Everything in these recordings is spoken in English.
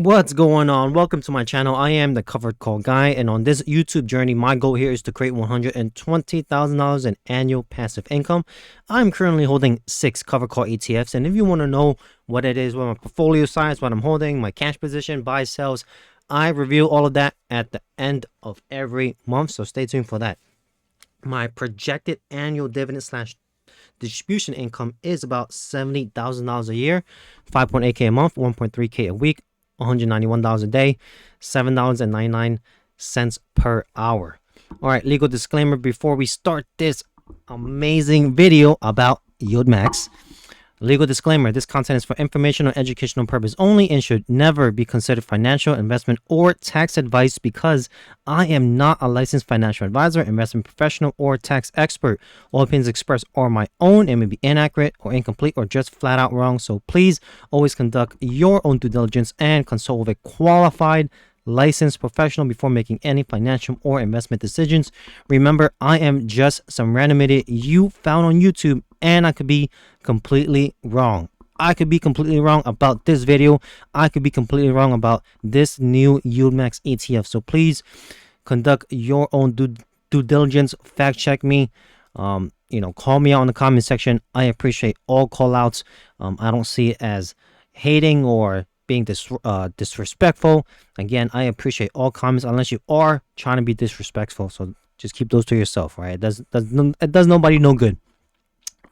What's going on? Welcome to my channel. I am the covered call guy, and on this YouTube journey, my goal here is to create $120,000 in annual passive income. I'm currently holding 6 covered call ETFs, and if you want to know what it is, what my portfolio size, what I'm holding, my cash position, buy, sells, I review all of that at the end of every month, so stay tuned for that. My projected annual dividend slash distribution income is about $70,000 a year, 5.8K a month, 1.3K a week, $191 a day, $7.99 per hour. All right, legal disclaimer before we start this amazing video about Yieldmax'S. Legal disclaimer: this content is for informational and educational purpose only and should never be considered financial, investment, or tax advice because I am not a licensed financial advisor, investment professional, or tax expert. All opinions expressed are my own and may be inaccurate or incomplete or just flat out wrong. So please always conduct your own due diligence and consult with a qualified licensed professional before making any financial or investment decisions. Remember, I am just some random idiot you found on YouTube, and I could be completely wrong. I could be completely wrong about this video. I could be completely wrong about this new Yieldmax'S ETF. So please conduct your own due diligence. Fact check me. Call me out in the comment section. I appreciate all call outs. I don't see it as hating or being disrespectful. Again, I appreciate all comments unless you are trying to be disrespectful. So just keep those to yourself, right? It does nobody no good.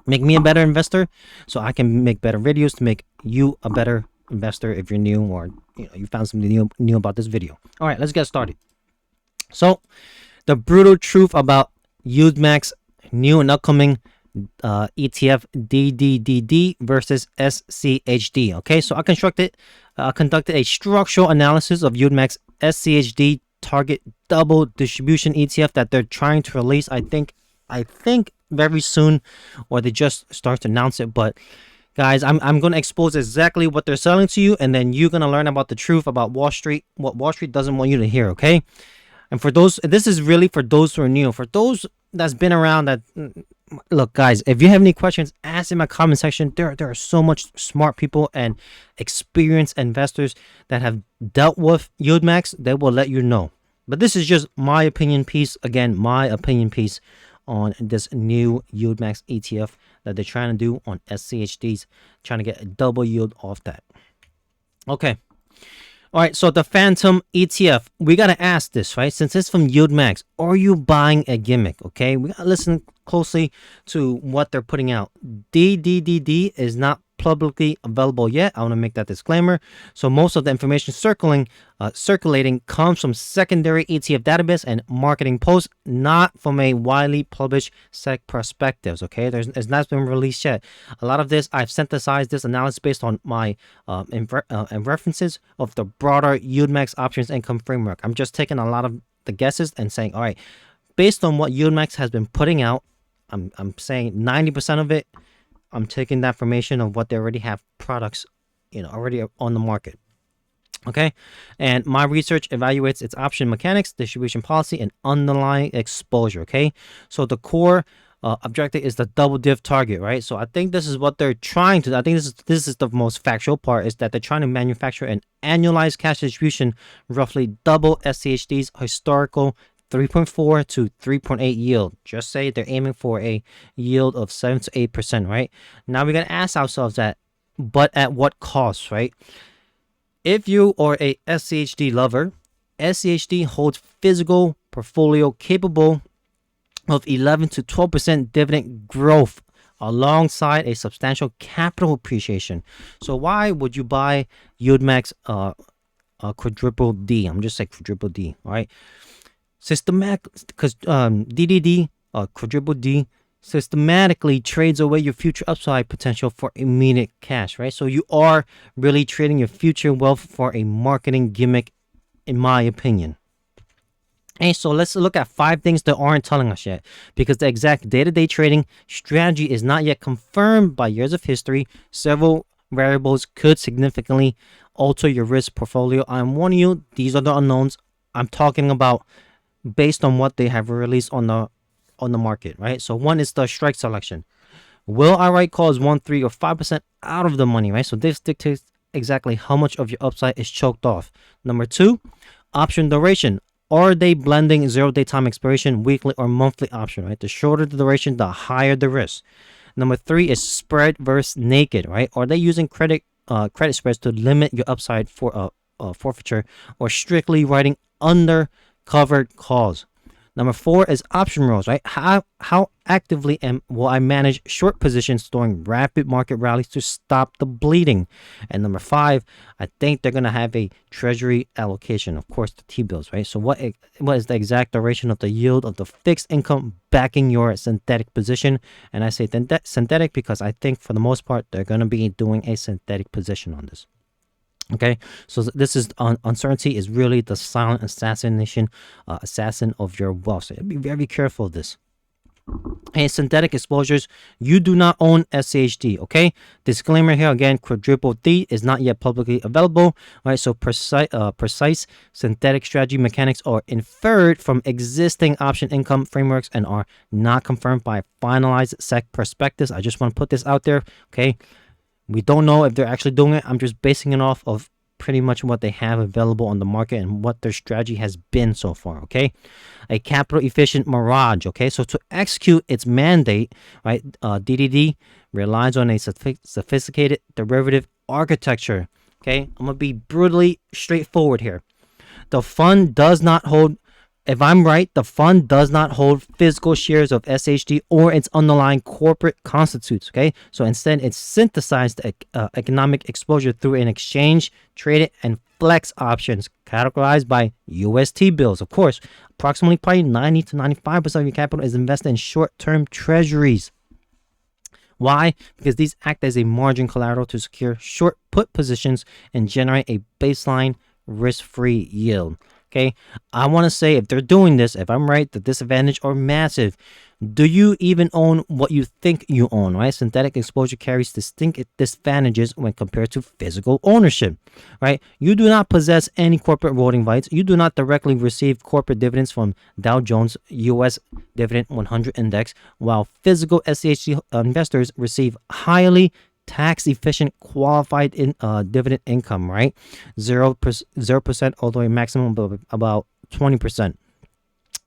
Make me a better investor so I can make better videos to make you a better investor if you're new or you found something new about this video. All right, let's get started. So the brutal truth about Yieldmax'S new and upcoming ETF Dddd versus Schd. Okay, so I conducted a structural analysis of Yieldmax'S Schd target double distribution ETF that they're trying to release. I think very soon, or they just start to announce it. But guys, I'm going to expose exactly what they're selling to you, and then you're going to learn about the truth about Wall Street, what Wall Street doesn't want you to hear. Okay, and for those, this is really for those who are new. For those that's been around, that look, guys, if you have any questions, ask in my comment section. There are so much smart people and experienced investors that have dealt with Yieldmax'S. They will let you know. But this is just my opinion piece. Again, my opinion piece on this new Yieldmax'S ETF that they're trying to do on Schds, trying to get a double yield off that. Okay. All right, so the Phantom ETF, we got to ask this, right? Since it's from Yieldmax'S, are you buying a gimmick, okay? We got to listen closely to what they're putting out. Dddd is not publicly available yet. I want to make that disclaimer. So most of the information circulating comes from secondary ETF database and marketing posts, not from a widely published SEC perspectives. Okay, it's not been released yet. A lot of this, I've synthesized this analysis based on my references of the broader Yieldmax'S options income framework. I'm just taking a lot of the guesses and saying, all right, based on what Yieldmax'S has been putting out, I'm saying 90% of it, I'm taking that information of what they already have products, already on the market. Okay, and my research evaluates its option mechanics, distribution policy, and underlying exposure. Okay, so the core objective is the double div target, right? So I think this is what they're trying to. I think this is the most factual part, is that they're trying to manufacture an annualized cash distribution roughly double Schds historical 3.4 to 3.8 yield. Just say they're aiming for a yield of 7 to 8%, right? Now we gotta ask ourselves that, but at what cost, right? If you are a Schd lover, Schd holds physical portfolio capable of 11 to 12% dividend growth alongside a substantial capital appreciation. So why would you buy Yieldmax'S quadruple D? I'm just saying quadruple D, all right? Systematic, because Dddd quadruple D systematically trades away your future upside potential for immediate cash, right? So you are really trading your future wealth for a marketing gimmick, in my opinion. And so let's look at 5 things that aren't telling us yet, because the exact day-to-day trading strategy is not yet confirmed by years of history. Several variables could significantly alter your risk portfolio. I'm warning you, these are the unknowns. I'm talking about based on what they have released on the market, right? So one is the strike selection. Will I write calls 1, 3, or 5% out of the money, right? So this dictates exactly how much of your upside is choked off. Number 2, option duration. Are they blending 0-day time expiration, weekly or monthly option, right? The shorter the duration, the higher the risk. Number 3 is spread versus naked, right? Are they using credit spreads to limit your upside for forfeiture, or strictly writing under covered calls? Number 4 is option rules, right? How actively will I manage short positions during rapid market rallies to stop the bleeding? And number 5, I think they're gonna have a treasury allocation, of course, the T-bills, right? So what is the exact duration of the yield of the fixed income backing your synthetic position? And I say synthetic because I think for the most part they're gonna be doing a synthetic position on this. Okay, so this is uncertainty is really the silent assassin of your wealth. So be very careful of this. And synthetic exposures, you do not own Schd. Okay, disclaimer here again: quadruple D is not yet publicly available. Right, so precise synthetic strategy mechanics are inferred from existing option income frameworks and are not confirmed by finalized SEC prospectus. I just want to put this out there. Okay. We don't know if they're actually doing it. I'm just basing it off of pretty much what they have available on the market and what their strategy has been so far, okay? A capital efficient Mirage, okay? So to execute its mandate, right, DDD relies on a sophisticated derivative architecture, okay? I'm going to be brutally straightforward here. The fund does not hold, if I'm right, the fund does not hold physical shares of Schd or its underlying corporate constitutes, okay? So instead, it synthesized economic exposure through an exchange, traded, and flex options categorized by US T-bills. Of course, approximately probably 90 to 95% of your capital is invested in short-term treasuries. Why? Because these act as a margin collateral to secure short put positions and generate a baseline risk-free yield. Okay, I want to say if they're doing this, if I'm right, the disadvantage are massive. Do you even own what you think you own, right? Synthetic exposure carries distinct disadvantages when compared to physical ownership, right? You do not possess any corporate voting rights. You do not directly receive corporate dividends from Dow Jones U.S. Dividend 100 Index, while physical Schd investors receive highly tax-efficient qualified dividend income, right? 0% all the way maximum of about 20%.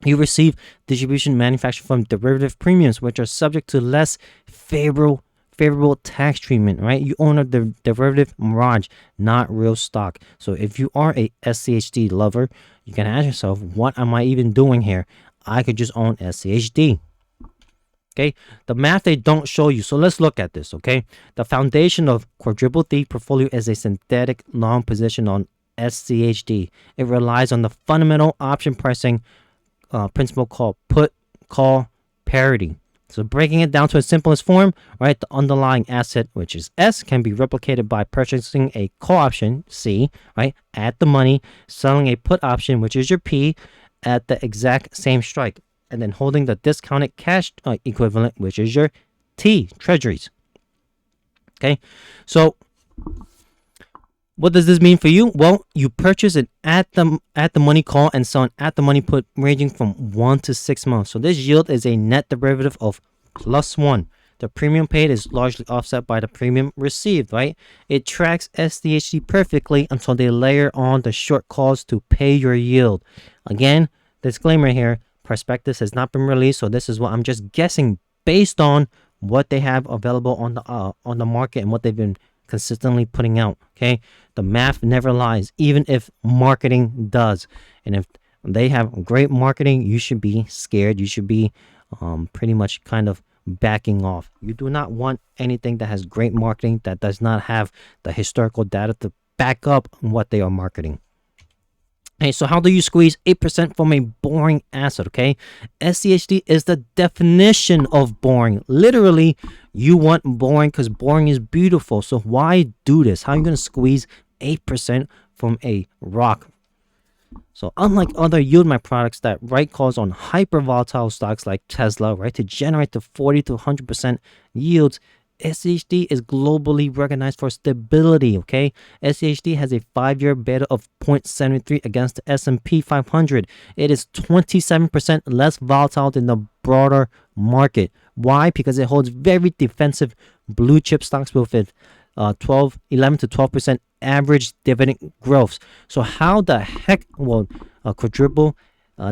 You receive distribution manufactured from derivative premiums, which are subject to less favorable tax treatment, right? You own a derivative Mirage, not real stock. So if you are a Schd lover, you can ask yourself, what am I even doing here? I could just own Schd. Okay, the math they don't show you. So let's look at this. Okay, the foundation of quadruple D portfolio is a synthetic long position on Schd. It relies on the fundamental option pricing principle called put call parity. So breaking it down to its simplest form, right, the underlying asset, which is S, can be replicated by purchasing a call option, C, right, at the money, selling a put option, which is your P, at the exact same strike, and then holding the discounted cash equivalent, which is your T, treasuries. Okay, so what does this mean for you? Well, you purchase an at the money call and sell an at the money put ranging from 1 to 6 months. So this yield is a net derivative of +1. The premium paid is largely offset by the premium received, right? It tracks SDHD perfectly until they layer on the short calls to pay your yield. Again, disclaimer here, prospectus has not been released, so this is what I'm just guessing based on what they have available on the market and what they've been consistently putting out. Okay, the math never lies, even if marketing does. And if they have great marketing, you should be scared. You should be pretty much kind of backing off. You do not want anything that has great marketing that does not have the historical data to back up what they are marketing. Hey, so how do you squeeze 8% from a boring asset, okay? SCHD is the definition of boring. Literally, you want boring because boring is beautiful. So why do this? How are you going to squeeze 8% from a rock? So unlike other Yieldmax products that write calls on hyper volatile stocks like Tesla, right, to generate the 40 to 100% yields, SCHD is globally recognized for stability, okay? SCHD has a 5-year beta of 0.73 against the S&P 500. It is 27% less volatile than the broader market. Why? Because it holds very defensive blue chip stocks with 11 to 12% average dividend growth. So how the heck will a quadruple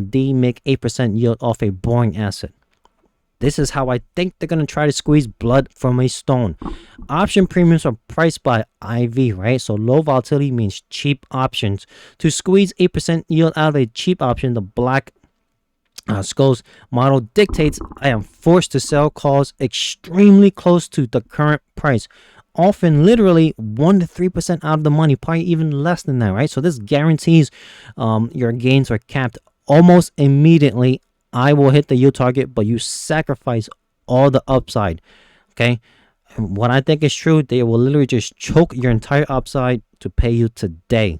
D make 8% yield off a boring asset? This is how I think they're going to try to squeeze blood from a stone. Option premiums are priced by IV, right? So low volatility means cheap options. To squeeze 8% yield out of a cheap option, the Black Scholes model dictates I am forced to sell calls extremely close to the current price. Often literally 1 to 3% out of the money, probably even less than that, right? So this guarantees your gains are capped almost immediately. I will hit the yield target, but you sacrifice all the upside. Okay. And what I think is true, they will literally just choke your entire upside to pay you today.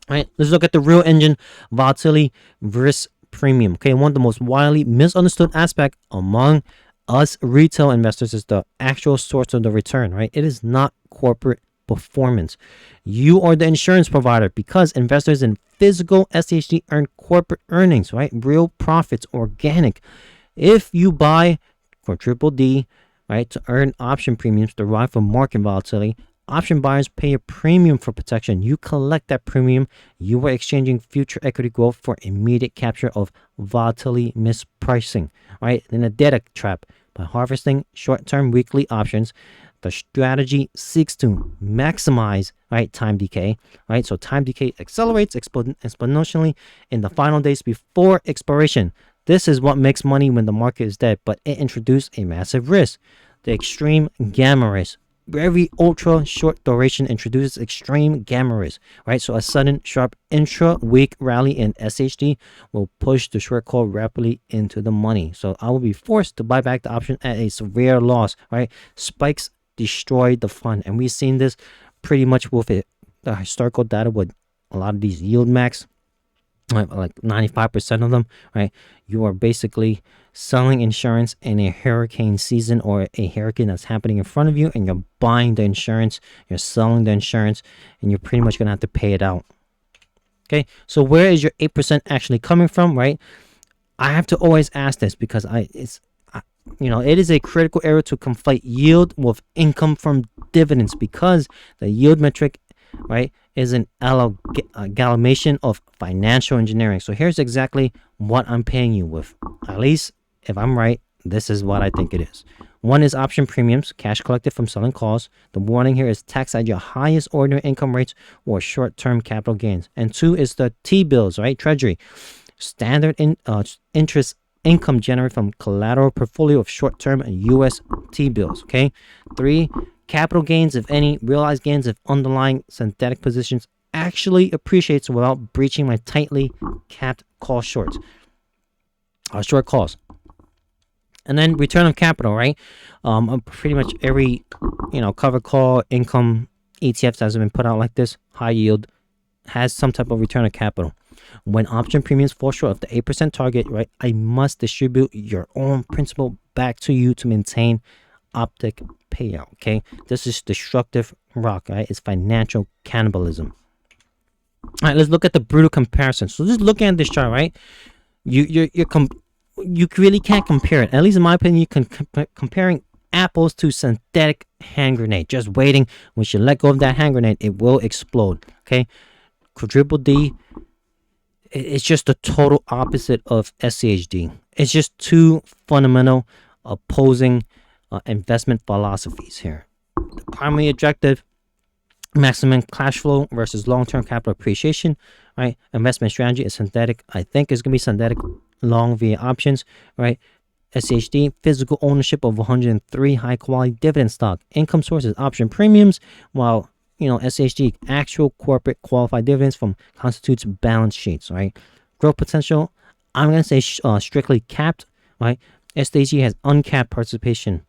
All right. Let's look at the real engine volatility risk premium. Okay. One of the most widely misunderstood aspect among us retail investors is the actual source of the return, right? It is not corporate performance. You are the insurance provider because investors in physical SHD earn corporate earnings, right? Real profits, organic. If you buy for triple D, right, to earn option premiums derived from market volatility, option buyers pay a premium for protection. You collect that premium. You are exchanging future equity growth for immediate capture of volatility mispricing, right? In a data trap, by harvesting short-term weekly options, the strategy seeks to maximize, right, time decay, right? So time decay accelerates exponentially in the final days before expiration. This is what makes money when the market is dead, but it introduced a massive risk, the extreme gamma risk. Very ultra short duration introduces extreme gamma risk, right? So a sudden sharp intra-week rally in SHD will push the short call rapidly into the money. So I will be forced to buy back the option at a severe loss, right? Spikes destroy the fund, and we've seen this pretty much with it, the historical data with a lot of these Yieldmax'S, like 95% of them, right? You are basically selling insurance in a hurricane season or a hurricane that's happening in front of you, and you're buying the insurance, you're selling the insurance, and you're pretty much gonna have to pay it out. Okay, so where is your 8% actually coming from, right? I have to always ask this because it is a critical error to conflate yield with income from dividends, because the yield metric, right, is an amalgamation of financial engineering. So here's exactly what I'm paying you with. At least if I'm right, this is what I think it is. One is option premiums, cash collected from selling calls. The warning here is tax at your highest ordinary income rates or short-term capital gains. And two is the T-bills, right, treasury, standard interest income generated from collateral portfolio of short-term U.S. T-bills. Okay. Three, capital gains, if any, realized gains if underlying synthetic positions actually appreciates without breaching my tightly capped call short calls. And then return on capital, right? Pretty much every cover call income ETFs that has been put out like this, high yield, has some type of return on capital. When option premiums fall short of the 8% target, right, I must distribute your own principal back to you to maintain optic payout. Okay, this is destructive rock, right? It's financial cannibalism. All right, let's look at the brutal comparison. So just looking at this chart, right, you really can't compare it. At least in my opinion, you can comparing apples to synthetic hand grenade. Just waiting. Once you let go of that hand grenade, it will explode. Okay, quadruple D, it's just the total opposite of SCHD. It's just two fundamental opposing investment philosophies here. The primary objective, maximum cash flow versus long-term capital appreciation, right? Investment strategy is synthetic. I think it's going to be synthetic long via options, right? SCHD, physical ownership of 103 high-quality dividend stock. Income sources, option premiums, while SHD, actual corporate qualified dividends from constitutes balance sheets, right? Growth potential, I'm going to say strictly capped, right? SHD has uncapped participation,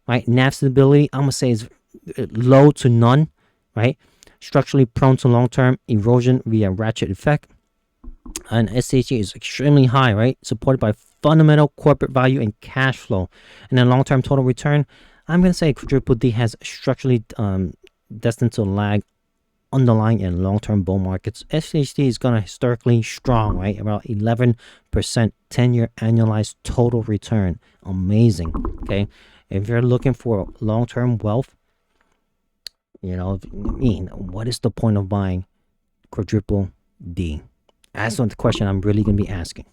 right? NAV stability, I'm going to say is low to none, right? Structurally prone to long-term erosion via ratchet effect. And SHD is extremely high, right? Supported by fundamental corporate value and cash flow. And then long-term total return, I'm going to say quadruple D has structurally destined to lag underlying and long-term bull markets. SHD is going to historically strong, right? About 11% 10-year annualized total return. Amazing. Okay. If you're looking for long-term wealth, You know, I mean, what is the point of buying quadruple D? That's not the question I'm really going to be asking.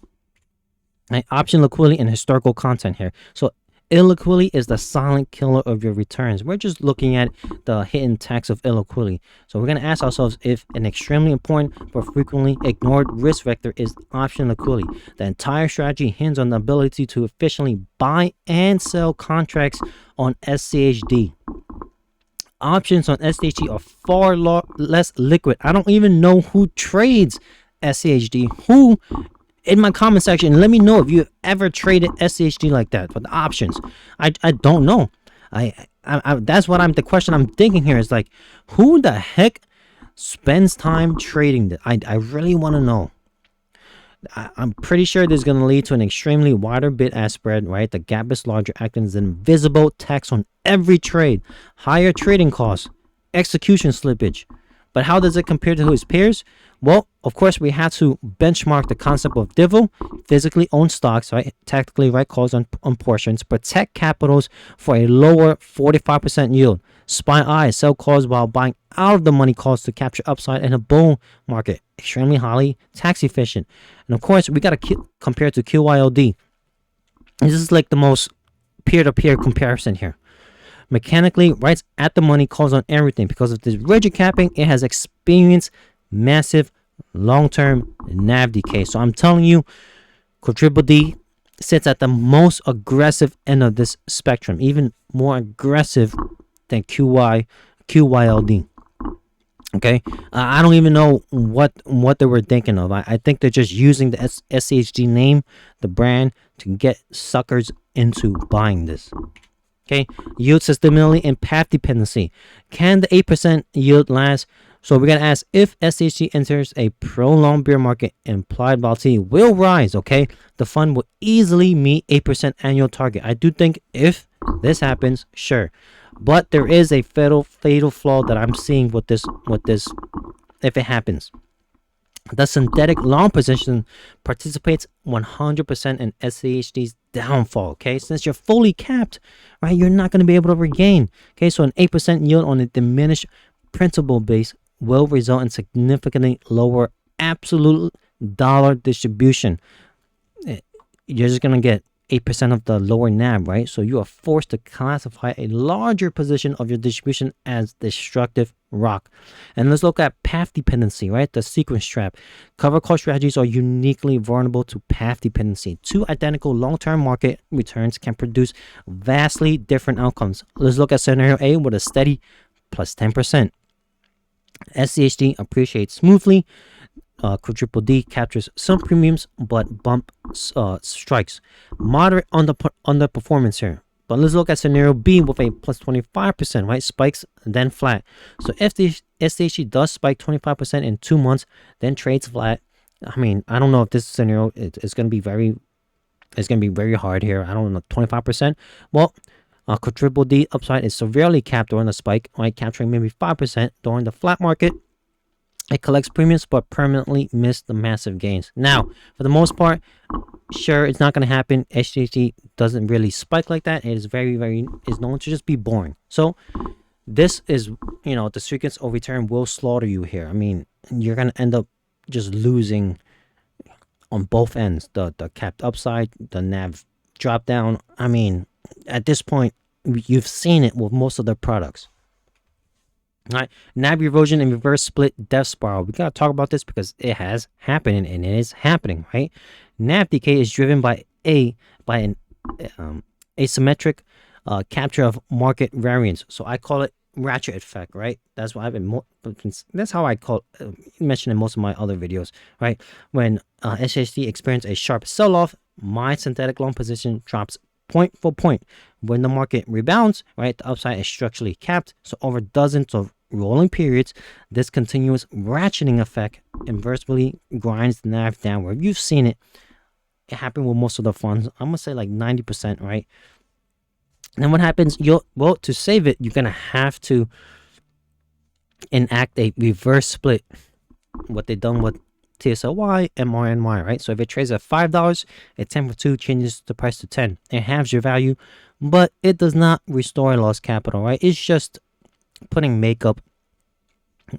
Right? Option liquidity and historical content here. So illiquidity is the silent killer of your returns. We're just looking at the hidden tax of illiquidity. So we're going to ask ourselves if an extremely important but frequently ignored risk vector is option liquidity. The entire strategy hinges on the ability to efficiently buy and sell contracts on SCHD. Options on SCHD are far less liquid. I don't even know who trades SCHD. Who? In my comment section, let me know if you ever traded SCHD like that for the options. I don't know. That's what the question I'm thinking here is like, who the heck spends time trading this? I really want to know. I'm pretty sure this is going to lead to an extremely wider bid-ask spread, right? The gap is larger, acting as an invisible tax on every trade, higher trading costs, execution slippage. But how does it compare to his peers? Well, of course, we have to benchmark the concept of DIVO, physically owned stocks, right? Tactically right calls on portions, protect capitals for a lower 45% yield. SPY I, sell calls while buying out of the money calls to capture upside in a bull market. Extremely highly tax efficient. And of course, we got to compare to QYLD. This is like the most peer-to-peer comparison here. Mechanically, writes at the money calls on everything. Because of this rigid capping, it has experienced massive long-term NAV decay. So I'm telling you, quadruple D sits at the most aggressive end of this spectrum, even more aggressive than QYLD. Okay, I don't even know what they were thinking of. I think they're just using the SCHD name, the brand, to get suckers into buying this. Okay, yield sustainability and path dependency. Can the 8% yield last? So we're going to ask if SCHD enters a prolonged bear market, implied volatility will rise, okay? The fund will easily meet 8% annual target. I do think if this happens, sure. But there is a fatal flaw that I'm seeing with this, if it happens. The synthetic long position participates 100% in SCHD's downfall, okay? Since you're fully capped, right, you're not going to be able to regain, okay? So an 8% yield on a diminished principal base will result in significantly lower absolute dollar distribution. You're just going to get 8% of the lower NAV, right? So you are forced to classify a larger position of your distribution as destructive rock. And let's look at path dependency, right? The sequence trap. Cover call strategies are uniquely vulnerable to path dependency. Two identical long-term market returns can produce vastly different outcomes. Let's look at scenario A with a steady plus 10%. SCHD appreciates smoothly. Quadruple D captures some premiums but bump strikes. Moderate underperformance here. But let's look at scenario B with a plus 25%, right? Spikes, then flat. So if the SCHD does spike 25% in 2 months, then trades flat. I mean, I don't know if this scenario is going to be very hard here. I don't know, 25%. Well, quadruple D upside is severely capped during the spike, right? Capturing maybe 5% during the flat market. It collects premiums but permanently missed the massive gains. Now, for the most part, sure, it's not going to happen. SCHD doesn't really spike like that. It is is known to just be boring. So this is, the sequence of return will slaughter you here. I mean, you're going to end up just losing on both ends. The capped upside, the NAV drop down. I mean, at this point, you've seen it with most of their products. All right, NAV erosion and reverse split death spiral. We gotta talk about this because it has happened and it is happening, right? NAV decay is driven by an asymmetric capture of market variance. So I call it ratchet effect, right? That's why that's how I mention in most of my other videos, right? When SHD experiences a sharp sell-off, my synthetic long position drops point for point. When the market rebounds, right, the upside is structurally capped. So over dozens of rolling periods, this continuous ratcheting effect inversely grinds the NAV downward. You've seen it. It happened with most of the funds. I'm gonna say like 90%, right? And then what happens? To save it, you're gonna have to enact a reverse split. What they've done with TSLY, MRNY, right? So if it trades at $5, at 10 for 2 changes the price to 10. It halves your value, but it does not restore lost capital, right? It's just putting makeup,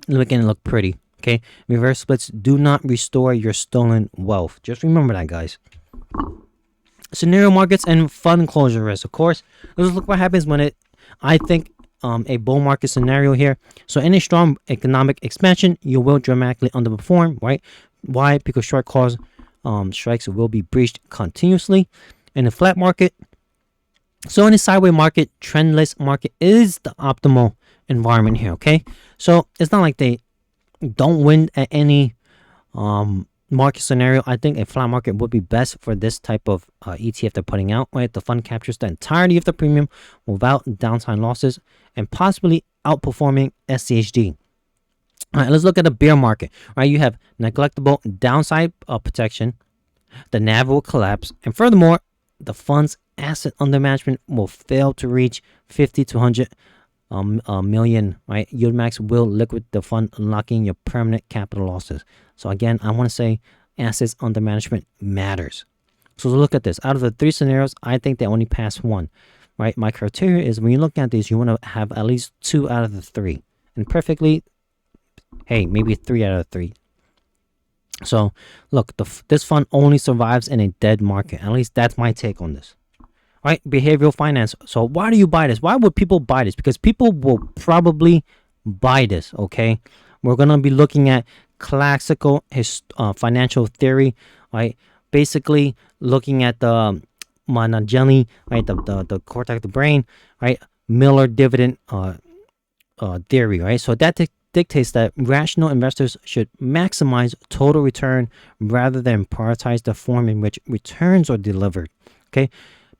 making it look pretty. Okay, reverse splits do not restore your stolen wealth. Just remember that, guys. Scenario markets and fund closure risk. Of course, let's look what happens when it. I think a bull market scenario here. So in a strong economic expansion, you will dramatically underperform, right? Why? Because short calls, strikes will be breached continuously. In a flat market, so in a sideways market, trendless market is the optimal environment here. Okay, so it's not like they don't win at any market scenario. I think a flat market would be best for this type of ETF they're putting out, right? The fund captures the entirety of the premium without downside losses and possibly outperforming SCHD. All right, let's look at the bear market, right? You have neglectable downside protection. The NAV will collapse, and furthermore, the fund's asset under management will fail to reach 50 to 100 million, right? Yieldmax will liquidate the fund, unlocking your permanent capital losses. So again, I want to say assets under management matters. So look at this. Out of the 3 scenarios, I think they only pass 1, right? My criteria is when you look at these, you want to have at least 2 out of the 3. And perfectly, hey, maybe 3 out of 3. So look, this fund only survives in a dead market. At least that's my take on this. Right, behavioral finance. So why do you buy this? Why would people buy this? Because people will probably buy this. Okay, we're gonna be looking at classical financial theory, right? Basically looking at the Manageli, right? The cortex of the brain, right? Miller dividend theory, right? So that dictates that rational investors should maximize total return rather than prioritize the form in which returns are delivered. Okay.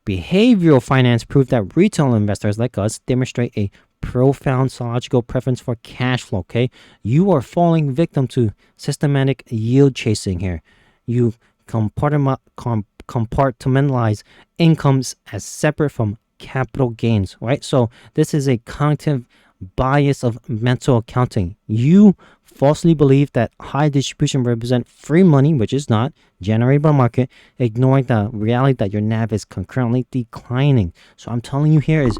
Behavioral finance proved that retail investors like us demonstrate a profound psychological preference for cash flow. Okay, you are falling victim to systematic yield chasing here. You compartmentalize incomes as separate from capital gains, right? So this is a cognitive bias of mental accounting. You falsely believe that high distribution represent free money, which is not generated by market, ignoring the reality that your NAV is concurrently declining. So I'm telling you here is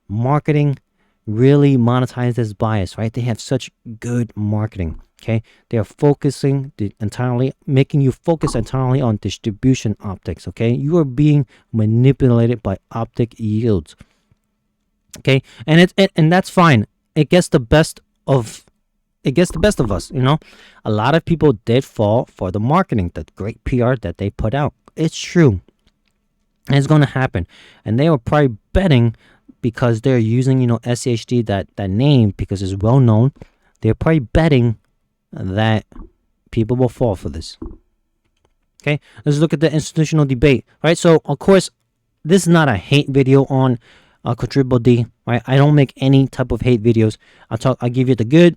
marketing really monetize this bias, right? They have such good marketing. Okay, they are focusing entirely, making you focus entirely on distribution optics. Okay, you are being manipulated by optic yields. Okay, and and that's fine. It gets the best of us. You know, a lot of people did fall for the marketing, the great PR that they put out. It's true, and it's going to happen. And they were probably betting because they're using, you know, SCHD, that name, because it's well known. They're probably betting that people will fall for this. Okay, let's look at the institutional debate. Right, so of course, this is not a hate video on Quadruple D. Right, I don't make any type of hate videos. I'll give you the good,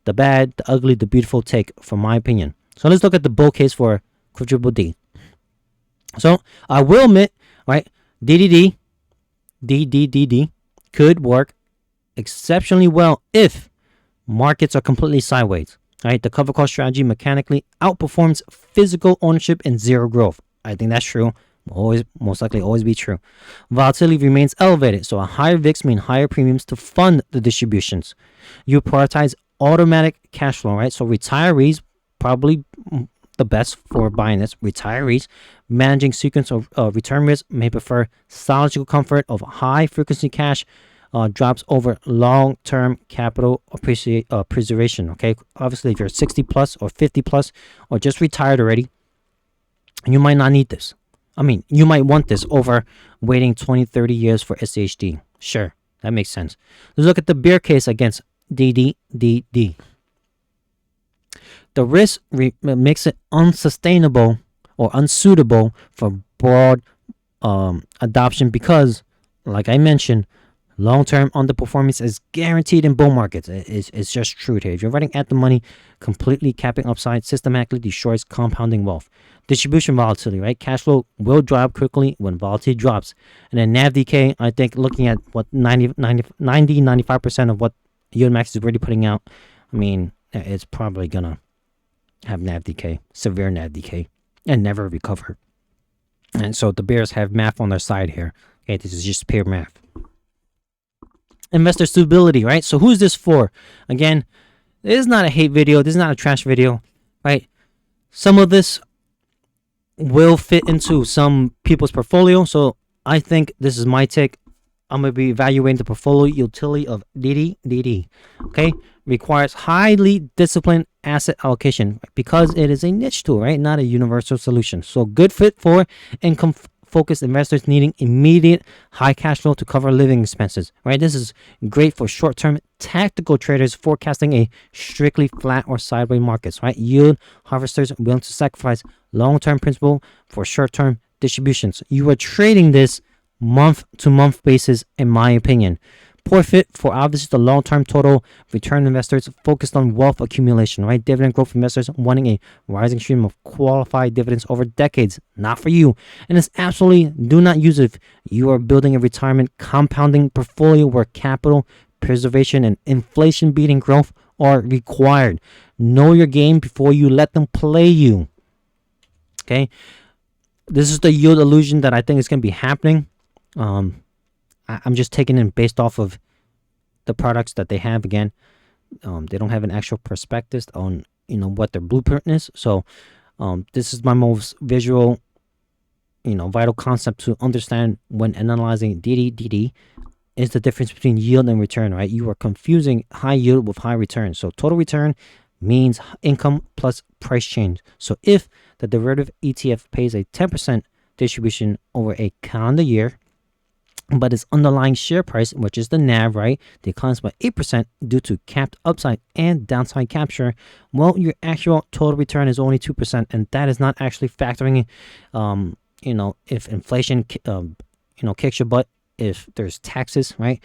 the bad, the ugly, the beautiful take from my opinion. So let's look at the bull case for Quadruple-D. So I will admit, right, DDD could work exceptionally well if markets are completely sideways. Right, the cover call strategy mechanically outperforms physical ownership and zero growth. I think that's true. Most likely always be true. Volatility remains elevated, so a higher VIX means higher premiums to fund the distributions. You prioritize automatic cash flow, right? So retirees, probably the best for buying this. Retirees managing sequence of return risk may prefer psychological comfort of high frequency cash drops over long-term capital preservation. Okay, obviously if you're 60 plus or 50 plus or just retired already, you might not need this. I mean, you might want this over waiting 20-30 years for SHD. Sure, that makes sense. Let's look at the bear case against DDD. The risk makes it unsustainable or unsuitable for broad adoption because, like I mentioned, long-term underperformance is guaranteed in bull markets. It's just true here. If you're running at the money, completely capping upside systematically destroys compounding wealth. Distribution volatility, right? Cash flow will drop quickly when volatility drops. And then NAV decay, I think looking at what 95% of what Yieldmax'S is already putting out, I mean, it's probably going to have NAV decay, severe NAV decay, and never recover. And so the bears have math on their side here. Okay, this is just pure math. Investor suitability, right? So who's this for? Again, this is not a hate video. This is not a trash video, right? Some of this will fit into some people's portfolio. So I think this is my take. I'm going to be evaluating the portfolio utility of Dddd. Okay, requires highly disciplined asset allocation because it is a niche tool, right? Not a universal solution. So good fit for income focused investors needing immediate high cash flow to cover living expenses, right? This is great for short-term tactical traders forecasting a strictly flat or sideways markets, right? Yield harvesters willing to sacrifice long-term principal for short-term distributions. You are trading this month-to-month basis, in my opinion. Poor fit for obviously the long-term total return investors focused on wealth accumulation, right? Dividend growth investors wanting a rising stream of qualified dividends over decades. Not for you. And it's absolutely do not use it if you are building a retirement compounding portfolio where capital preservation and inflation beating growth are required. Know your game before you let them play you. Okay? This is the yield illusion that I think is going to be happening. I'm just taking it based off of the products that they have. Again, they don't have an actual prospectus on what their blueprint is. So this is my most visual, vital concept to understand when analyzing Dddd is the difference between yield and return, right? You are confusing high yield with high return. So total return means income plus price change. So if the derivative ETF pays a 10% distribution over a calendar year, but its underlying share price, which is the NAV, right, declines by 8% due to capped upside and downside capture, well, your actual total return is only 2%, and that is not actually factoring in, if inflation, kicks your butt, if there's taxes, right,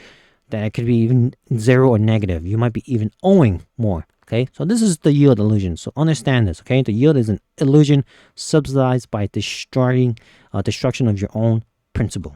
that it could be even zero or negative. You might be even owing more. Okay, so this is the yield illusion. So understand this. Okay, the yield is an illusion subsidized by destruction of your own principle.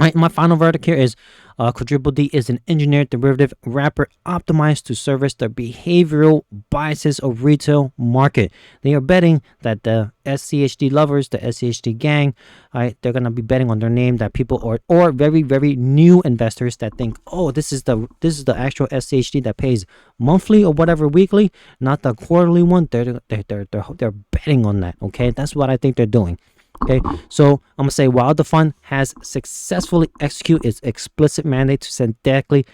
All right, my final verdict here is Dddd is an engineered derivative wrapper optimized to service the behavioral biases of retail market. They are betting that the Schd lovers, the Schd gang, right, they're gonna be betting on their name that people or very very new investors that think, oh, this is the actual Schd that pays monthly or whatever weekly, not the quarterly one. They're betting on that. Okay, that's what I think they're doing. Okay, so I'm gonna say while the fund has successfully executed its explicit mandate to synthetically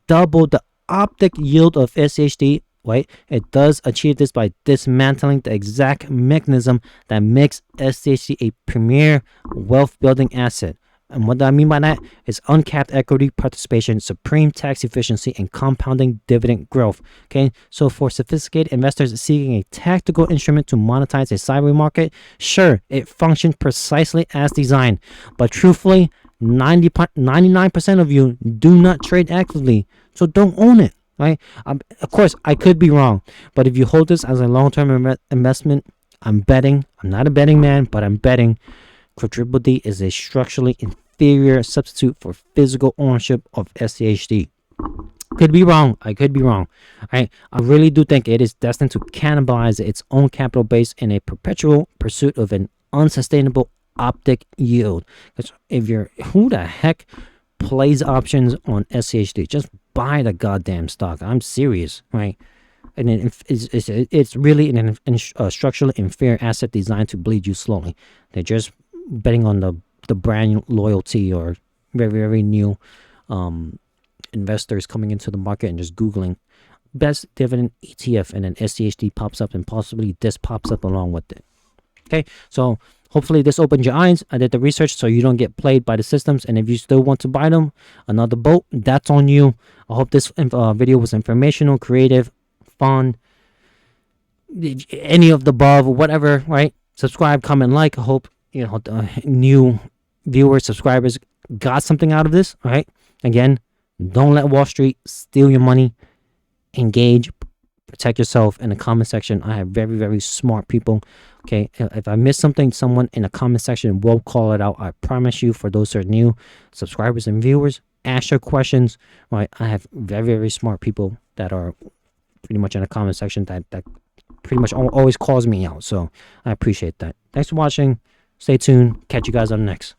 double the optic yield of Schd, right, it does achieve this by dismantling the exact mechanism that makes Schd a premier wealth building asset. And what I mean by that is uncapped equity participation, supreme tax efficiency, and compounding dividend growth. Okay, so for sophisticated investors seeking a tactical instrument to monetize a sideways market, sure, it functions precisely as designed. But truthfully, 99% of you do not trade actively, so don't own it. Right? Of course, I could be wrong, but if you hold this as a long-term investment, I'm betting. I'm not a betting man, but I'm betting Dddd is a structurally inferior substitute for physical ownership of Schd. Could be wrong. I could be wrong. I really do think it is destined to cannibalize its own capital base in a perpetual pursuit of an unsustainable optic yield. Because who the heck plays options on Schd? Just buy the goddamn stock. I'm serious, right? And it's really a structurally inferior asset designed to bleed you slowly. They're just betting on the brand loyalty or very very new investors coming into the market and just googling best dividend ETF, and then Schd pops up, and possibly this pops up along with it. Okay, so hopefully this opened your eyes. I did the research so you don't get played by the systems, and if you still want to buy them, another boat, that's on you. I hope this video was informational, creative, fun, any of the above, whatever, right? Subscribe, comment, like. I hope new viewers, subscribers got something out of this. All right, again, don't let Wall Street steal your money. Engage, protect yourself in the comment section. I have very very smart people. Okay, if I miss something, someone in the comment section will call it out. I promise you. For those who are new subscribers and viewers, ask your questions. Right, I have very very smart people that are pretty much in the comment section that pretty much always calls me out. So I appreciate that. Thanks for watching. Stay tuned. Catch you guys on the next.